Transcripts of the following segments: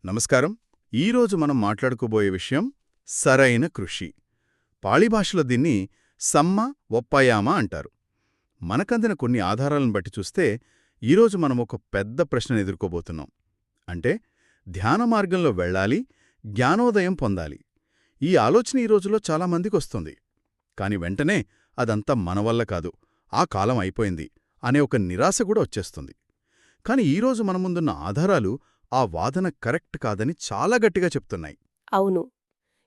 నమస్కారం. ఈరోజు మనం మాట్లాడుకోబోయే విషయం సరైన కృషి. పాళీభాషలో దీన్ని సమ్మ ఒప్పయామ అంటారు. మనకందిన కొన్ని ఆధారాలను బట్టి చూస్తే ఈరోజు మనం ఒక పెద్ద ప్రశ్నను ఎదుర్కోబోతున్నాం. అంటే ధ్యాన మార్గంలో వెళ్ళాలి, జ్ఞానోదయం పొందాలి. ఈ ఆలోచన ఈ రోజులో చాలామందికొస్తుంది. కాని వెంటనే అదంతా మనవల్ల కాదు, ఆ కాలం అయిపోయింది అనే ఒక నిరాశ కూడా వచ్చేస్తుంది. కాని ఈరోజు మన ముందున్న ఆధారాలు ఆ వాదన కరెక్ట్ కాదని చాలా గట్టిగా చెప్తున్నాయి. అవును.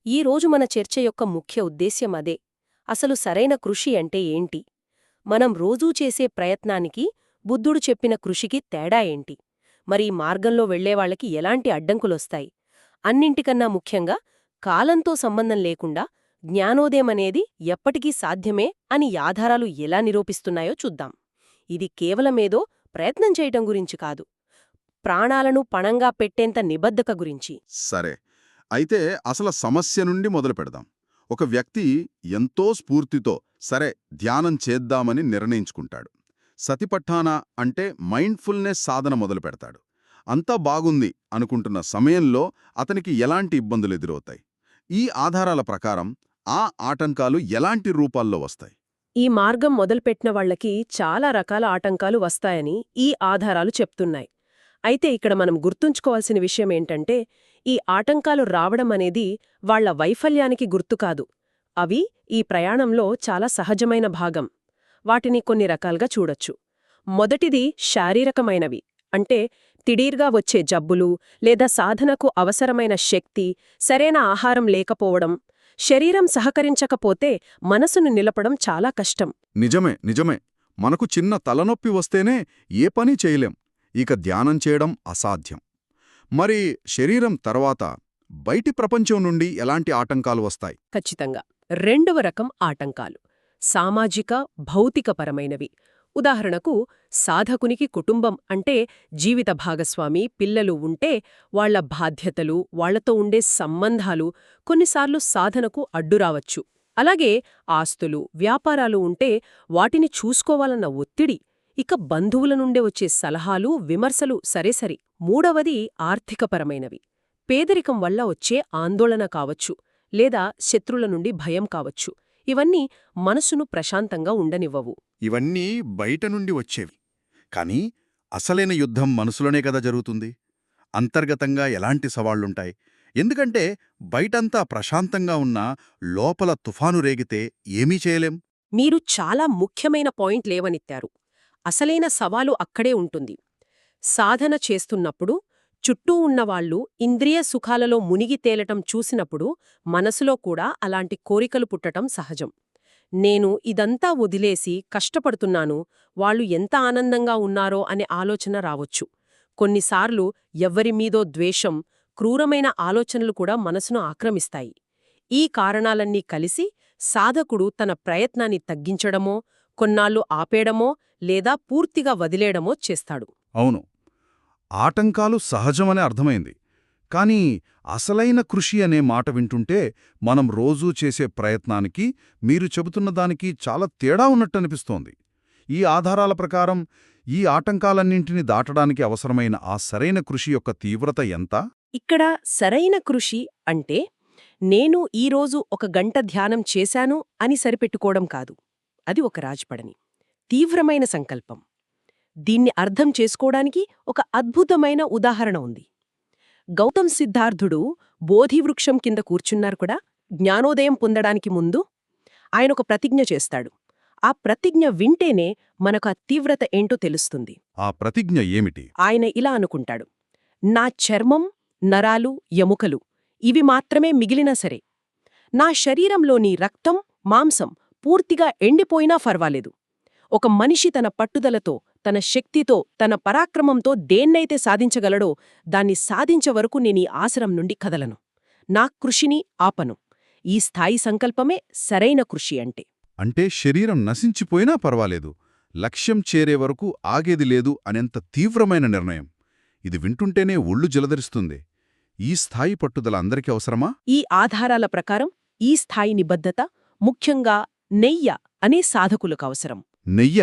ఈరోజు మన చర్చ యొక్క ముఖ్య ఉద్దేశ్యం అదే. అసలు సరైన కృషి అంటే ఏంటి? మనం రోజూ చేసే ప్రయత్నానికి బుద్ధుడు చెప్పిన కృషికి తేడా ఏంటి? మరి ఈ మార్గంలో వెళ్లేవాళ్లకి ఎలాంటి అడ్డంకులొస్తాయి? అన్నింటికన్నా ముఖ్యంగా కాలంతో సంబంధం లేకుండా జ్ఞానోదయమనేది ఎప్పటికీ సాధ్యమే అని ఆధారాలు ఎలా నిరూపిస్తున్నాయో చూద్దాం. ఇది కేవలమేదో ప్రయత్నం చేయటం గురించి కాదు, ప్రాణాలను పణంగా పెట్టేంత నిబద్ధక గురించి. సరే, అయితే అసలు సమస్య నుండి మొదలు పెడదాం. ఒక వ్యక్తి ఎంతో స్ఫూర్తితో సరే ధ్యానం చేద్దామని నిర్ణయించుకుంటాడు. సతిపట్టాన అంటే మైండ్ఫుల్నెస్ సాధన మొదలు పెడతాడు. అంతా బాగుంది అనుకుంటున్న సమయంలో అతనికి ఎలాంటి ఇబ్బందులు ఎదురవుతాయి? ఈ ఆధారాల ప్రకారం ఆ ఆటంకాలు ఎలాంటి రూపాల్లో వస్తాయి? ఈ మార్గం మొదలుపెట్టిన వాళ్లకి చాలా రకాల ఆటంకాలు వస్తాయని ఈ ఆధారాలు చెప్తున్నాయి. అయితే ఇక్కడ మనం గుర్తుంచుకోవాల్సిన విషయమేంటంటే, ఈ ఆటంకాలు రావడం అనేది వాళ్ల వైఫల్యానికి గుర్తుకాదు. అవి ఈ ప్రయాణంలో చాలా సహజమైన భాగం. వాటిని కొన్ని రకాలుగా చూడొచ్చు. మొదటిది శారీరకమైనవి. అంటే తిడీర్గా వచ్చే జబ్బులు లేదా సాధనకు అవసరమైన శక్తి, సరైన ఆహారం లేకపోవడం. శరీరం సహకరించకపోతే మనసును నిలపడం చాలా కష్టం. నిజమే. మనకు చిన్న తలనొప్పి వస్తేనే ఏ పని చేయలేం, ఇక ధ్యానం చేయడం అసాధ్యం. మరి శరీరం తర్వాత బయటి ప్రపంచం నుండి ఎలాంటి ఆటంకాలు వస్తాయి? ఖచ్చితంగా రెండవ రకం ఆటంకాలు సామాజిక, భౌతికపరమైనవి. ఉదాహరణకు సాధకునికి కుటుంబం అంటే జీవిత భాగస్వామి, పిల్లలు ఉంటే వాళ్ల బాధ్యతలు, వాళ్లతో ఉండే సంబంధాలు కొన్నిసార్లు సాధనకు అడ్డురావచ్చు. అలాగే ఆస్తులు, వ్యాపారాలు ఉంటే వాటిని చూసుకోవాలన్న ఒత్తిడి, ఇక బంధువుల నుండే వచ్చే సలహాలు, విమర్శలు సరేసరి. మూడవది ఆర్థికపరమైనవి. పేదరికం వల్ల వచ్చే ఆందోళన కావచ్చు, లేదా శత్రుల నుండి భయం కావచ్చు. ఇవన్నీ మనసును ప్రశాంతంగా ఉండనివ్వవు. ఇవన్నీ బయట నుండి వచ్చేవి. కానీ అసలైన యుద్ధం మనసులోనే కదా జరుగుతుంది. అంతర్గతంగా ఎలాంటి సవాళ్లుంటాయి? ఎందుకంటే బయటంతా ప్రశాంతంగా ఉన్నా లోపల తుఫాను రేగితే ఏమీ చేయలేం. మీరు చాలా ముఖ్యమైన పాయింట్ లేవనెత్తారు. అసలైన సవాలు అక్కడే ఉంటుంది. సాధన చేస్తున్నప్పుడు చుట్టూ ఉన్నవాళ్లు ఇంద్రియ సుఖాలలో మునిగి తేలటం చూసినప్పుడు మనసులో కూడా అలాంటి కోరికలు పుట్టటం సహజం. నేను ఇదంతా వదిలేసి కష్టపడుతున్నాను, వాళ్ళు ఎంత ఆనందంగా ఉన్నారో అనే ఆలోచన రావచ్చు. కొన్నిసార్లు ఎవ్వరిమీదో ద్వేషం, క్రూరమైన ఆలోచనలు కూడా మనసును ఆక్రమిస్తాయి. ఈ కారణాలన్నీ కలిసి సాధకుడు తన ప్రయత్నాన్ని తగ్గించడమో, కొన్నాళ్లు ఆపేయడమో లేదా పూర్తిగా వదిలేయడమో చేస్తాడు. అవును, ఆటంకాలు సహజమని అర్థమైంది. కానీ అసలైన కృషి అనే మాట వింటుంటే మనం రోజూ చేసే ప్రయత్నానికి, మీరు చెబుతున్న దానికి చాలా తేడా ఉన్నట్టనిపిస్తోంది. ఈ ఆధారాల ప్రకారం ఈ ఆటంకాలన్నింటినీ దాటడానికి అవసరమైన ఆ సరైన కృషి యొక్క తీవ్రత ఎంత? ఇక్కడ సరైన కృషి అంటే నేను ఈరోజు 1 గంట ధ్యానం చేశాను అని సరిపెట్టుకోవడం కాదు. అది ఒక రాజపడని తీవ్రమైన సంకల్పం. దీన్ని అర్థం చేసుకోవడానికి ఒక అద్భుతమైన ఉదాహరణ ఉంది. గౌతమ్ సిద్ధార్థుడు బోధివృక్షం కింద కూర్చున్నారు కూడా జ్ఞానోదయం పొందడానికి ముందు. ఆయనొక ప్రతిజ్ఞ చేస్తాడు. ఆ ప్రతిజ్ఞ వింటేనే మనకు ఆ తీవ్రత ఏంటో తెలుస్తుంది. ఆ ప్రతిజ్ఞ ఏమిటి? ఆయన ఇలా అనుకుంటాడు: నా చర్మం, నరాలు, ఎముకలు ఇవి మాత్రమే మిగిలినా సరే, నా శరీరంలోని రక్తం, మాంసం పూర్తిగా ఎండిపోయినా ఫర్వాలేదు. ఒక మనిషి తన పట్టుదలతో, తన శక్తితో, తన పరాక్రమంతో దేన్నైతే సాధించగలడో దాన్ని సాధించే వరకు నేనీ ఆసనం నుండి కదలను. నా కృషిని ఆపను. ఈ స్థాయి సంకల్పమే సరైన కృషి అంటే. అంటే శరీరం నశించిపోయినా పర్వాలేదు, లక్ష్యం చేరే వరకు ఆగేది లేదు అనేంత తీవ్రమైన నిర్ణయం. ఇది వింటుంటేనే ఒళ్ళు జలధరిస్తుంది. ఈ స్థాయి పట్టుదల అందరికీ అవసరమా? ఈ ఆధారాల ప్రకారం ఈ స్థాయి నిబద్ధత ముఖ్యంగా నెయ్య అనే సాధకులకు అవసరం. నెయ్య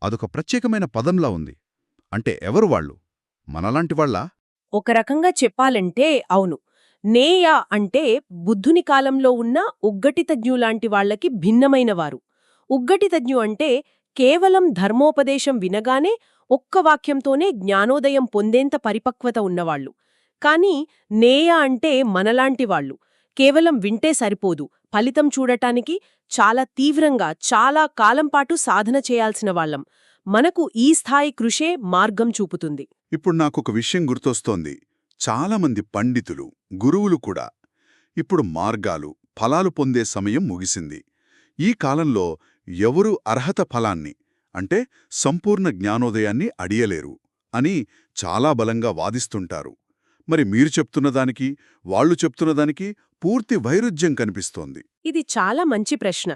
అదొక ప్రత్యేకమైన పదంలా ఉంది. అంటే ఎవరు వాళ్ళు? మనలాంటి వాళ్ళా? ఒక రకంగా చెప్పాలంటే అవును. నేయ అంటే బుద్ధుని కాలంలో ఉన్న ఉగ్గటితజ్ఞులాంటి వాళ్లకి భిన్నమైనవారు. ఉగ్గటితజ్ఞు అంటే కేవలం ధర్మోపదేశం వినగానే ఒక్క వాక్యంతోనే జ్ఞానోదయం పొందేంత పరిపక్వత ఉన్నవాళ్లు. కాని నేయ అంటే మనలాంటివాళ్లు. కేవలం వింటే సరిపోదు, ఫలితం చూడటానికి చాలా తీవ్రంగా చాలా కాలంపాటు సాధన చేయాల్సిన వాళ్ళం. మనకు ఈ స్థాయి కృషే మార్గం చూపుతుంది. ఇప్పుడు నాకొక విషయం గుర్తొస్తోంది. చాలామంది పండితులు, గురువులు కూడా ఇప్పుడు మార్గాలు, ఫలాలు పొందే సమయం ముగిసింది. ఈ కాలంలో ఎవరూ అర్హత ఫలాన్ని అంటే సంపూర్ణ జ్ఞానోదయాన్ని అడియలేరు అని చాలా బలంగా వాదిస్తుంటారు. మరి మీరు చెప్తున్నదానికి, వాళ్ళు చెప్తున్నదానికి పూర్తి వైరుధ్యం కనిపిస్తోంది. ఇది చాలా మంచి ప్రశ్న.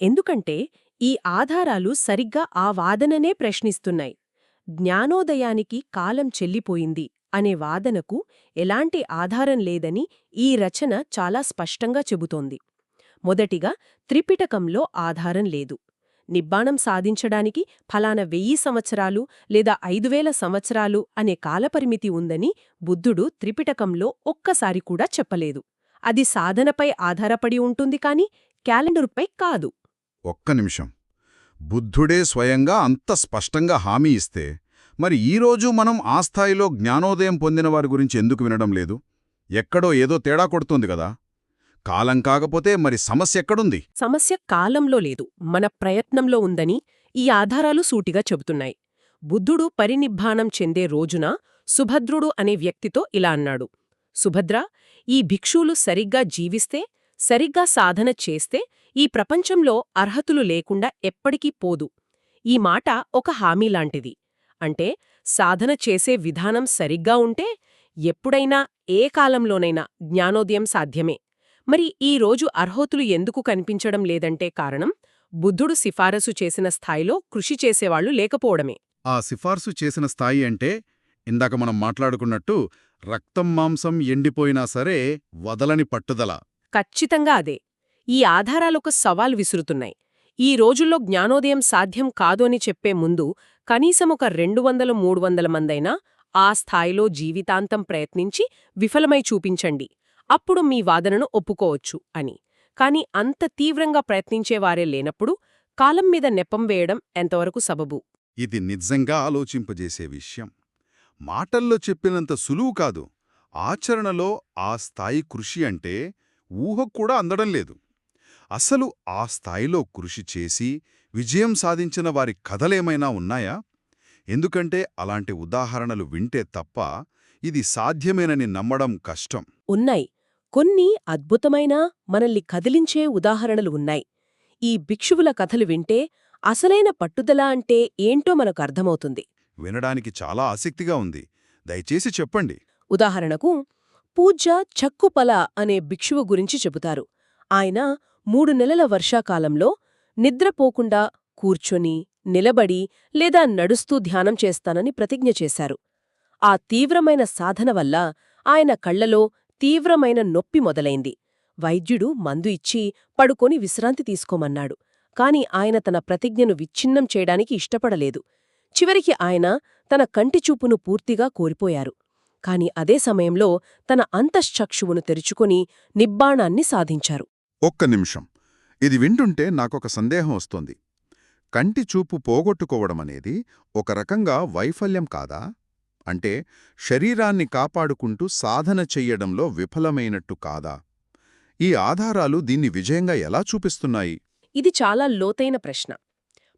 ఎందుకంటే ఈ ఆధారాలు సరిగ్గా ఆ వాదననే ప్రశ్నిస్తున్నాయి. జ్ఞానోదయానికి కాలం చెల్లిపోయింది అనే వాదనకు ఎలాంటి ఆధారం లేదని ఈ రచన చాలా స్పష్టంగా చెబుతోంది. మొదటిగా, త్రిపిటకంలో ఆధారం లేదు. నిబ్బాణం సాధించడానికి ఫలానా 1000 సంవత్సరాలు లేదా 5000 సంవత్సరాలు అనే కాలపరిమితి ఉందని బుద్ధుడు త్రిపిటకంలో ఒక్కసారి కూడా చెప్పలేదు. అది సాధనపై ఆధారపడి ఉంటుంది కాని క్యాలెండరుపై కాదు. ఒక్క నిమిషం. బుద్ధుడే స్వయంగా అంత స్పష్టంగా హామీ ఇస్తే మరి ఈరోజు మనం ఆ స్థాయిలో జ్ఞానోదయం పొందిన వారి గురించి ఎందుకు వినడం లేదు? ఎక్కడో ఏదో తేడా కొడుతోంది కదా. కాలం కాకపోతే మరి సమస్య ఎక్కడుంది? సమస్య కాలంలో లేదు, మన ప్రయత్నంలో ఉందని ఈ ఆధారాలు సూటిగా చెబుతున్నాయి. బుద్ధుడు పరినిబ్బాణం చెందే రోజున సుభద్రుడు అనే వ్యక్తితో ఇలా అన్నాడు: సుభద్ర, ఈ భిక్షువులు సరిగ్గా జీవిస్తే, సరిగ్గా సాధన చేస్తే ఈ ప్రపంచంలో అర్హతులు లేకుండా ఎప్పటికీ పోదు. ఈ మాట ఒక హామీలాంటిది. అంటే సాధన చేసే విధానం సరిగ్గా ఉంటే ఎప్పుడైనా ఏ కాలంలోనైనా జ్ఞానోదయం సాధ్యమే. మరి ఈ రోజు అర్హతులు ఎందుకు కనిపించడం లేదంటే కారణం బుద్ధుడు సిఫారసు చేసిన స్థాయిలో కృషి చేసేవాళ్లు లేకపోవడమే. ఆ సిఫార్సు చేసిన స్థాయి అంటే ఇందాక మనం మాట్లాడుకున్నట్టు రక్తం మాంసం ఎండిపోయినా సరే వదలని పట్టుదల. ఖచ్చితంగా అదే. ఈ ఆధారాలొక సవాల్ విసురుతున్నాయి. ఈ రోజుల్లో జ్ఞానోదయం సాధ్యం కాదు అని చెప్పే ముందు కనీసం ఒక 200-300 మందైనా ఆ స్థాయిలో జీవితాంతం ప్రయత్నించి విఫలమై చూపించండి, అప్పుడు మీ వాదనను ఒప్పుకోవచ్చు అని. కాని అంత తీవ్రంగా ప్రయత్నించేవారే లేనప్పుడు కాలం మీద నెపం వేయడం ఎంతవరకు సబబు? ఇది నిజంగా ఆలోచింపజేసే విషయం. మాటల్లో చెప్పినంత సులువు కాదు. ఆచరణలో ఆ స్థాయి కృషి అంటే ఊహకు కూడా అందడం లేదు. అసలు ఆ స్థాయిలో కృషి చేసి విజయం సాధించిన వారి కథలేమైనా ఉన్నాయా? ఎందుకంటే అలాంటి ఉదాహరణలు వింటే తప్ప ఇది సాధ్యమేనని నమ్మడం కష్టం. ఉన్నాయి. కొన్ని అద్భుతమైన, మనల్ని కదిలించే ఉదాహరణలు ఉన్నాయి. ఈ భిక్షువుల కథలు వింటే అసలైన పట్టుదల అంటే ఏంటో మనకు అర్థమవుతుంది. వినడానికి చాలా ఆసక్తిగా ఉంది. దయచేసి చెప్పండి. ఉదాహరణకు, పూజ్య చక్కుపల అనే భిక్షువు గురించి చెబుతారు. ఆయన 3 నెలల వర్షాకాలంలో నిద్రపోకుండా కూర్చొని, నిలబడి లేదా నడుస్తూ ధ్యానం చేస్తానని ప్రతిజ్ఞ చేశారు. ఆ తీవ్రమైన సాధన వల్ల ఆయన కళ్లలో తీవ్రమైన నొప్పి మొదలైంది. వైద్యుడు మందు ఇచ్చి పడుకొని విశ్రాంతి తీసుకోమన్నాడు. కాని ఆయన తన ప్రతిజ్ఞను విచ్ఛిన్నం చేయడానికి ఇష్టపడలేదు. చివరికి ఆయన తన కంటిచూపును పూర్తిగా కోల్పోయారు. కాని అదే సమయంలో తన అంతశ్చక్షువును తెరుచుకొని నిబ్బాణాన్ని సాధించారు. ఒక్క నిమిషం. ఇది వింటుంటే నాకొక సందేహం వస్తోంది. కంటి చూపు పోగొట్టుకోవడమనేది ఒక రకంగా వైఫల్యం కాదా? అంటే శరీరాన్ని కాపాడుకుంటూ సాధన చెయ్యడంలో విఫలమైనట్టు కాదా? ఈ ఆధారాలు దీన్ని విజయంగా ఎలా చూపిస్తున్నాయి? ఇది చాలా లోతైన ప్రశ్న.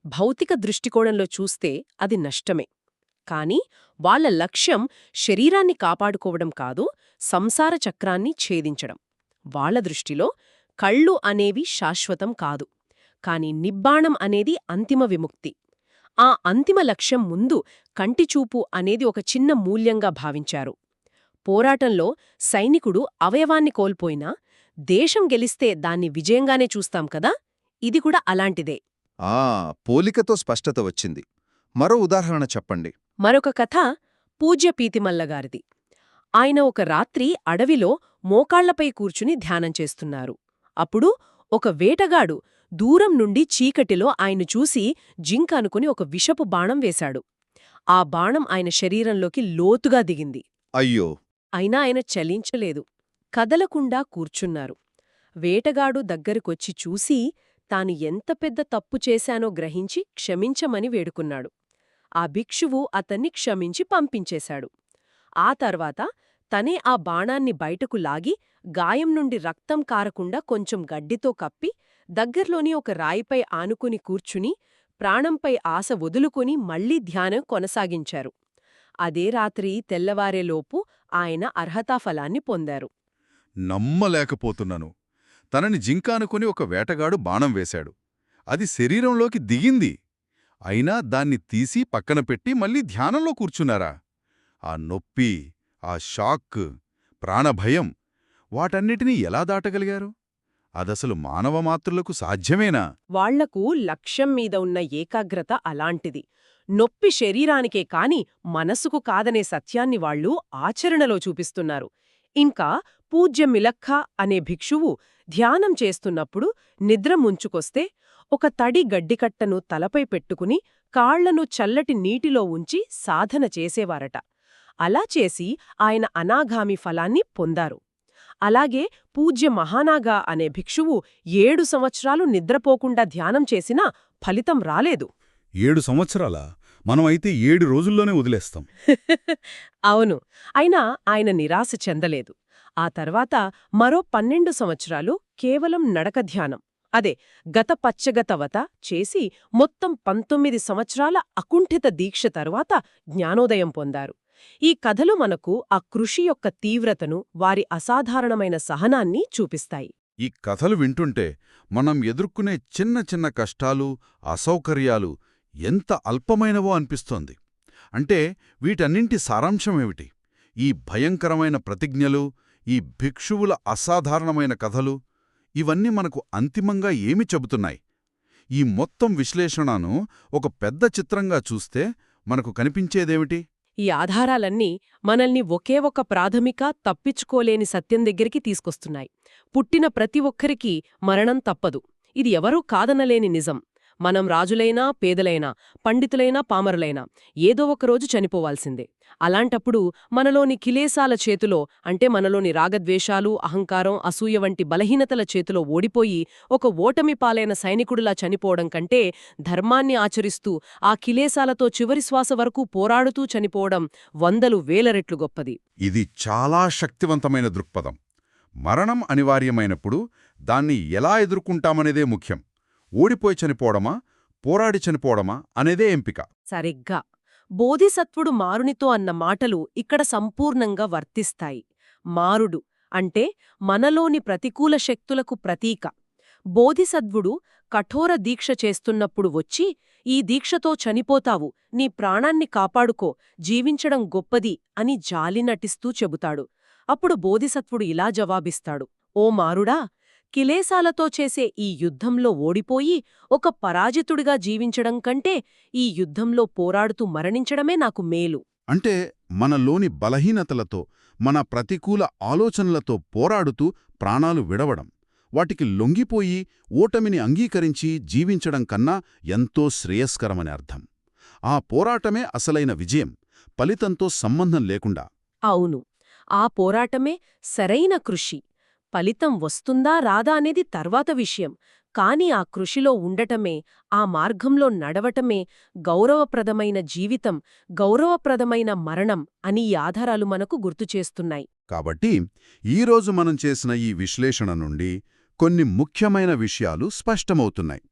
భౌతిక దృష్టికోణంలో చూస్తే అది నష్టమే. కాని వాళ్ల లక్ష్యం శరీరాన్ని కాపాడుకోవడం కాదు, సంసార చక్రాన్ని ఛేదించడం. వాళ్ల దృష్టిలో కళ్ళు అనేవి శాశ్వతం కాదు, కాని నిబ్బాణం అనేది అంతిమ విముక్తి. ఆ అంతిమ లక్ష్యం ముందు కంటిచూపు అనేది ఒక చిన్న మూల్యంగా భావించారు. పోరాటంలో సైనికుడు అవయవాన్ని కోల్పోయినా దేశం గెలిస్తే దాన్ని విజయంగానే చూస్తాం కదా, ఇది కూడా అలాంటిదే. పోలికతో స్పష్టత వచ్చింది. మరో ఉదాహరణ చెప్పండి. మరొక కథ పూజ్య పీతిమల్లగారిది. ఆయన ఒక రాత్రి అడవిలో మోకాళ్లపై కూర్చుని ధ్యానం చేస్తున్నారు. అప్పుడు ఒక వేటగాడు దూరం నుండి చీకటిలో ఆయన్ను చూసి జింక అనుకుని ఒక విషపు బాణం వేశాడు. ఆ బాణం ఆయన శరీరంలోకి లోతుగా దిగింది. అయ్యో. అయినా ఆయన చలించలేదు. కదలకుండా కూర్చున్నారు. వేటగాడు దగ్గరకొచ్చి చూసి తాను ఎంత పెద్ద తప్పు చేశానో గ్రహించి క్షమించమని వేడుకున్నాడు. ఆ భిక్షువు అతన్ని క్షమించి పంపించేశాడు. ఆ తర్వాత తనే ఆ బాణాన్ని బయటకు లాగి గాయం నుండి రక్తం కారకుండా కొంచెం గడ్డితో కప్పి దగ్గర్లోని ఒక రాయిపై ఆనుకుని కూర్చుని ప్రాణంపై ఆశ వదులుకుని మళ్లీ ధ్యానం కొనసాగించారు. అదే రాత్రి తెల్లవారేలోపు ఆయన అర్హతాఫలాన్ని పొందారు. నమ్మలేకపోతున్నాను. తనని జింక అనుకుని ఒక వేటగాడు బాణం వేశాడు. అది శరీరంలోకి దిగింది. అయినా దాన్ని తీసి పక్కన పెట్టి మళ్ళీ ధ్యానంలో కూర్చున్నారా? ఆ నొప్పి, ఆ షాక్, ప్రాణభయం వాటన్నిటినీ ఎలా దాటగలిగారు? అదసలు మానవమాత్రులకు సాధ్యమేనా? వాళ్లకు లక్ష్యం మీద ఉన్న ఏకాగ్రత అలాంటిది. నొప్పి శరీరానికే కాని మనసుకు కాదనే సత్యాన్ని వాళ్లు ఆచరణలో చూపిస్తున్నారు. ఇంకా పూజ్య మిలఖ్ఖా అనే భిక్షువు ధ్యానం చేస్తున్నప్పుడు నిద్ర ముంచుకొస్తే ఒక తడి గడ్డికట్టను తలపై పెట్టుకుని కాళ్లను చల్లటి నీటిలో ఉంచి సాధన చేసేవారట. అలా చేసి ఆయన అనాగామి ఫలాన్ని పొందారు. అలాగే పూజ్య మహానాగా అనే భిక్షువు 7 సంవత్సరాలు నిద్రపోకుండా ధ్యానం చేసినా ఫలితం రాలేదు. 7 సంవత్సరాలా? మనం అయితే 7 రోజుల్లోనే వదిలేస్తాం. అవును. అయినా ఆయన నిరాశ చెందలేదు. ఆ తర్వాత మరో 12 సంవత్సరాలు కేవలం నడక ధ్యానం, అదే గత పచ్చగతవత చేసి మొత్తం 19 సంవత్సరాల అకుంఠిత దీక్ష తరువాత జ్ఞానోదయం పొందారు. ఈ కథలు మనకు ఆ కృషి యొక్క తీవ్రతను, వారి అసాధారణమైన సహనాన్ని చూపిస్తాయి. ఈ కథలు వింటుంటే మనం ఎదుర్కొనే చిన్న చిన్న కష్టాలు, అసౌకర్యాలు ఎంత అల్పమైనవో అనిపిస్తోంది. అంటే వీటన్నింటి సారాంశమేమిటి? ఈ భయంకరమైన ప్రతిజ్ఞలు, ఈ భిక్షువుల అసాధారణమైన కథలు, ఇవన్నీ మనకు అంతిమంగా ఏమి చెబుతున్నాయి? ఈ మొత్తం విశ్లేషణను ఒక పెద్ద చిత్రంగా చూస్తే మనకు కనిపించేదేమిటి? ఈ ఆధారాలన్నీ మనల్ని ఒకే ఒక ప్రాథమిక, తప్పించుకోలేని సత్యం దగ్గరికి తీసుకొస్తున్నాయి. పుట్టిన ప్రతి ఒక్కరికీ మరణం తప్పదు. ఇది ఎవరూ కాదనలేని నిజం. మనం రాజులైనా, పేదలైనా, పండితులైనా, పామరులైనా ఏదో ఒకరోజు చనిపోవాల్సిందే. అలాంటప్పుడు మనలోని కిలేసాల చేతిలో, అంటే మనలోని రాగద్వేషాలు, అహంకారం, అసూయ వంటి బలహీనతల చేతిలో ఓడిపోయి ఒక ఓటమి పాలైన సైనికుడిలా చనిపోవడం కంటే ధర్మాన్ని ఆచరిస్తూ ఆ కిలేసాలతో చివరి శ్వాస వరకు పోరాడుతూ చనిపోవడం 100,000 రెట్లు గొప్పది. ఇది చాలా శక్తివంతమైన దృక్పథం. మరణం అనివార్యమైనప్పుడు దాన్ని ఎలా ఎదుర్కొంటామనేదే ముఖ్యం. ఓడిపోయి చనిపోవడమా, పోరాడి చనిపోవడమా అనేదే ఎంపిక. సరిగ్గా బోధిసత్వుడు మారునితో అన్న మాటలు ఇక్కడ సంపూర్ణంగా వర్తిస్తాయి. మారుడు అంటే మనలోని ప్రతికూల శక్తులకు ప్రతీక. బోధిసత్వుడు కఠోర దీక్ష చేస్తున్నప్పుడు వచ్చి, ఈ దీక్షతో చనిపోతావు, నీ ప్రాణాన్ని కాపాడుకో, జీవించడం గొప్పది అని జాలి నటిస్తూ చెబుతాడు. అప్పుడు బోధిసత్వుడు ఇలా జవాబిస్తాడు: ఓ మారుడా, కిలేసాలతో చేసే ఈ యుద్ధంలో ఓడిపోయి ఒక పరాజితుడిగా జీవించడం కంటే ఈ యుద్ధంలో పోరాడుతూ మరణించడమే నాకు మేలు. అంటే మనలోని బలహీనతలతో, మన ప్రతికూల ఆలోచనలతో పోరాడుతూ ప్రాణాలు విడవడం, వాటికి లొంగిపోయి ఓటమిని అంగీకరించి జీవించడం కన్నా ఎంతో శ్రేయస్కరమని అర్థం. ఆ పోరాటమే అసలైన విజయం, ఫలితంతో సంబంధం లేకుండా. అవును, ఆ పోరాటమే సరైన కృషి. ఫలితం వస్తుందా రాదా అనేది తర్వాత విషయం. కాని ఆ కృషిలో ఉండటమే, ఆ మార్గంలో నడవటమే గౌరవప్రదమైన జీవితం, గౌరవప్రదమైన మరణం అని ఈ ఆధారాలు మనకు గుర్తుచేస్తున్నాయి. కాబట్టి ఈరోజు మనం చేసిన ఈ విశ్లేషణ నుండి కొన్ని ముఖ్యమైన విషయాలు స్పష్టమవుతున్నాయి.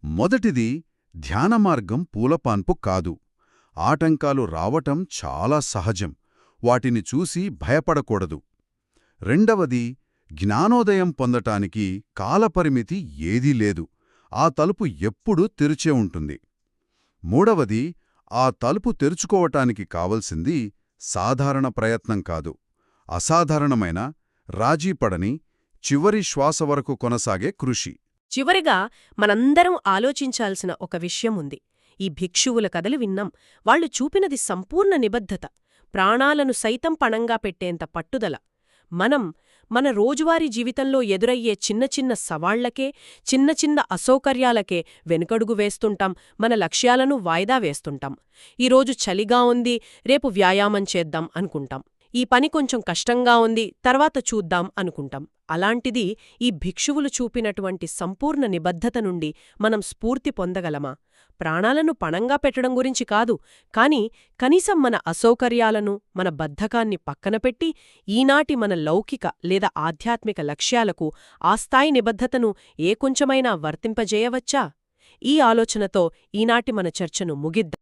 మొదటిది, ధ్యానమార్గం పూలపాన్పు కాదు. ఆటంకాలు రావటం చాలా సహజం. వాటిని చూసి భయపడకూడదు. రెండవది, జ్ఞానోదయం పొందటానికి కాలపరిమితి ఏదీ లేదు. ఆ తలుపు ఎప్పుడూ తెరిచే ఉంటుంది. మూడవది, ఆ తలుపు తెరుచుకోవటానికి కావలసింది సాధారణ ప్రయత్నం కాదు, అసాధారణమైన, రాజీపడని, చివరి శ్వాస వరకు కొనసాగే కృషి. చివరిగా మనందరం ఆలోచించాల్సిన ఒక విషయం ఉంది. ఈ భిక్షువుల కథలు విన్నాం. వాళ్లు చూపినది సంపూర్ణ నిబద్ధత, ప్రాణాలను సైతం పణంగా పెట్టేంత పట్టుదల. మన రోజువారీ జీవితంలో ఎదురయ్యే చిన్న చిన్న సవాళ్లకే, చిన్న చిన్న అసౌకర్యాలకే వెనుకడుగు వేస్తుంటాం. మన లక్ష్యాలను వాయిదా వేస్తుంటాం. ఈరోజు చలిగా ఉంది, రేపు వ్యాయామం చేద్దాం అనుకుంటాం. ఈ పని కొంచెం కష్టంగా ఉంది, తర్వాత చూద్దాం అనుకుంటాం. అలాంటిది ఈ భిక్షువులు చూపినటువంటి సంపూర్ణ నిబద్ధత నుండి మనం స్ఫూర్తి పొందగలమా? ప్రాణాలను పణంగా పెట్టడం గురించి కాదు, కాని కనీసం మన అసౌకర్యాలను, మన బద్ధకాన్ని పక్కనపెట్టి ఈనాటి మన లౌకిక లేదా ఆధ్యాత్మిక లక్ష్యాలకు ఆ స్థాయి నిబద్ధతను ఏ కొంచెమైనా వర్తింపజేయవచ్చా? ఈ ఆలోచనతో ఈనాటి మన చర్చను ముగిద్దాం.